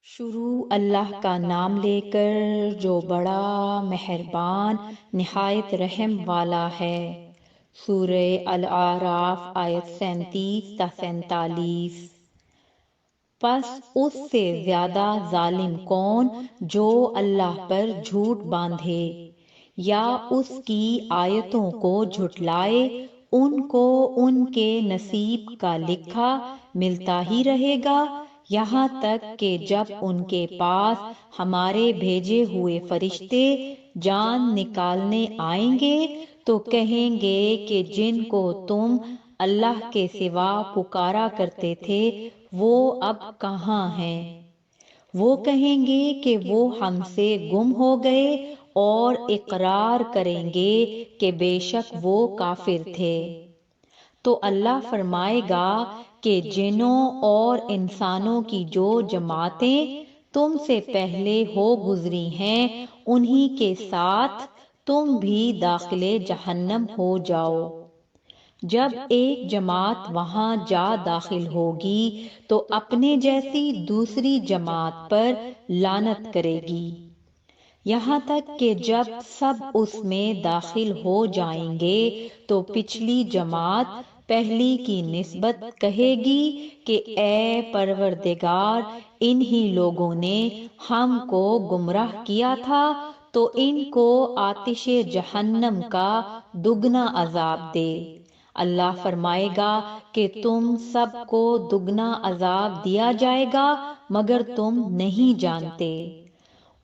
شروع اللہ کا نام لے کر جو بڑا مہربان نہایت رحم والا ہے۔ سورہ الاعراف آیت 37 تا 47۔ پس اس سے زیادہ ظالم کون جو اللہ پر جھوٹ باندھے یا اس کی آیتوں کو جھٹلائے، ان کو ان کے نصیب کا لکھا ملتا ہی رہے گا، یہاں تک کہ جب ان کے پاس ہمارے بھیجے ہوئے فرشتے جان نکالنے آئیں گے تو کہیں گے کہ جن کو تم اللہ کے سوا پکارا کرتے تھے وہ اب کہاں ہیں؟ وہ کہیں گے کہ وہ ہم سے گم ہو گئے، اور اقرار کریں گے کہ بے شک وہ کافر تھے۔ تو اللہ فرمائے گا کہ جنوں اور انسانوں کی جو جماعتیں تم سے پہلے ہو گزری ہیں انہی کے ساتھ تم بھی داخل جہنم ہو جاؤ۔ جب ایک جماعت وہاں جا داخل ہوگی تو اپنے جیسی دوسری جماعت پر لعنت کرے گی، یہاں تک کہ جب سب اس میں داخل ہو جائیں گے تو پچھلی جماعت پہلی کی نسبت کہے گی کہ اے پروردگار، انہی لوگوں نے ہم کو گمراہ کیا تھا تو ان کو آتش جہنم کا دگنا عذاب دے۔ اللہ فرمائے گا کہ تم سب کو دگنا عذاب دیا جائے گا مگر تم نہیں جانتے۔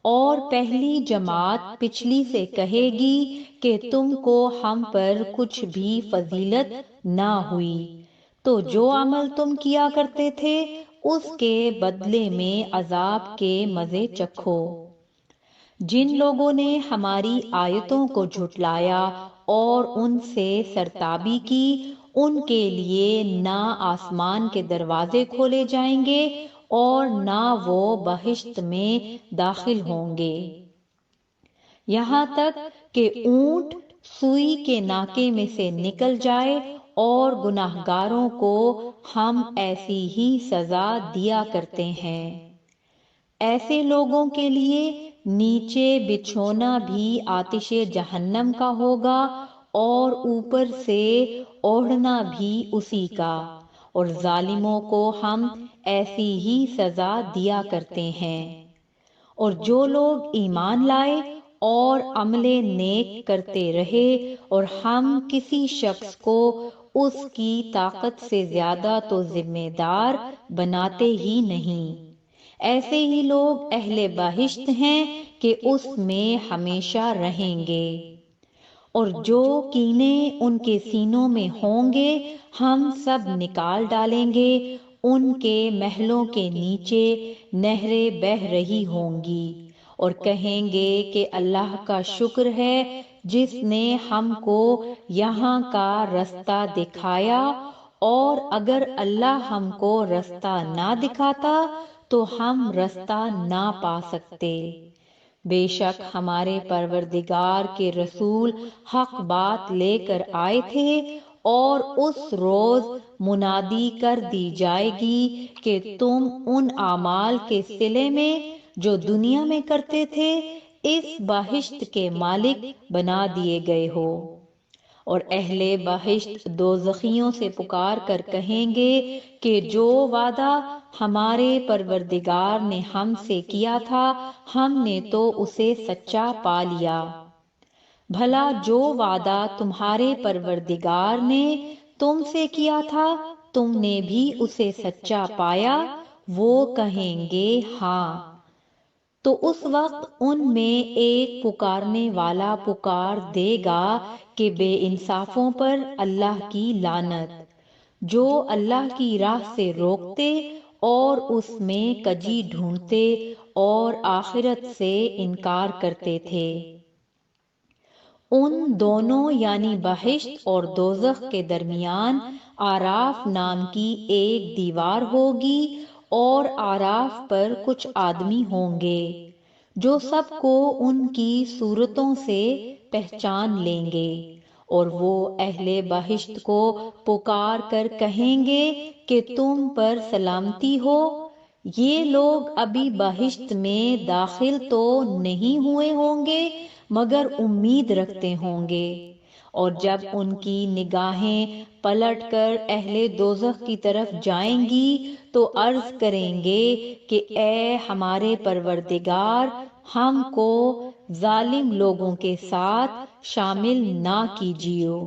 اور پہلی جماعت پچھلی سے کہے گی کہ تم کو ہم پر کچھ بھی فضیلت نہ ہوئی، تو جو عمل تم کیا کرتے تھے اس کے بدلے میں عذاب کے مزے چکھو۔ جن لوگوں نے ہماری آیتوں کو جھٹلایا اور ان سے سرتابی کی، ان کے لیے نہ آسمان کے دروازے کھولے جائیں گے اور نہ وہ بہشت میں داخل ہوں گے، یہاں تک کہ اونٹ سوئی کے ناکے میں سے نکل جائے، اور گناہگاروں کو ہم ایسی ہی سزا دیا کرتے ہیں۔ ایسے لوگوں کے لیے نیچے بچھونا بھی آتش جہنم کا ہوگا اور اوپر سے اوڑھنا بھی اسی کا، اور ظالموں کو ہم ایسی ہی سزا دیا کرتے ہیں۔ اور جو لوگ ایمان لائے اور عمل نیک کرتے رہے اور ہم کسی شخص کو اس کی طاقت سے زیادہ تو ذمہ دار بناتے ہی نہیں، ایسے ہی لوگ اہل بہشت ہیں کہ اس میں ہمیشہ رہیں گے۔ اور جو کینے ان کے سینوں میں ہوں گے ہم سب نکال ڈالیں گے، ان کے محلوں کے نیچے نہریں بہہ رہی ہوں گی، اور کہیں گے کہ اللہ کا شکر ہے جس نے ہم کو یہاں کا رستہ دکھایا، اور اگر اللہ ہم کو رستہ نہ دکھاتا تو ہم رستہ نہ پا سکتے۔ بے شک ہمارے پروردگار کے رسول حق بات لے کر آئے تھے، اور اس روز منادی کر دی جائے گی کہ تم ان اعمال کے صلے میں جو دنیا میں کرتے تھے اس بہشت کے مالک بنا دیے گئے ہو۔ اور اہل بہشت دوزخیوں سے پکار کر کہیں گے کہ جو وعدہ ہمارے پروردگار نے ہم سے کیا تھا ہم نے تو اسے سچا پا لیا۔ بھلا جو وعدہ تمہارے پروردگار نے تم سے کیا تھا تم نے بھی اسے سچا پایا؟ وہ کہیں گے ہاں۔ تو اس وقت ان میں ایک پکارنے والا پکار دے گا کہ بے انصافوں پر اللہ کی لعنت، جو اللہ کی راہ سے روکتے اور اس میں کجی ڈھونڈتے اور آخرت سے انکار کرتے تھے۔ ان دونوں یعنی بہشت اور دوزخ کے درمیان آراف نام کی ایک دیوار ہوگی، اور آراف پر کچھ آدمی ہوں گے جو سب کو ان کی صورتوں سے پہچان لیں گے، اور وہ اہل بہشت کو پکار کر کہیں گے کہ تم پر سلامتی ہو، یہ لوگ ابھی بہشت میں داخل تو نہیں ہوئے ہوں گے مگر امید رکھتے ہوں گے، اور جب ان کی نگاہیں پلٹ کر اہل دوزخ کی طرف جائیں گی تو عرض کریں گے کہ اے ہمارے پروردگار، ہم کو ظالم لوگوں کے ساتھ شامل نہ کیجیو۔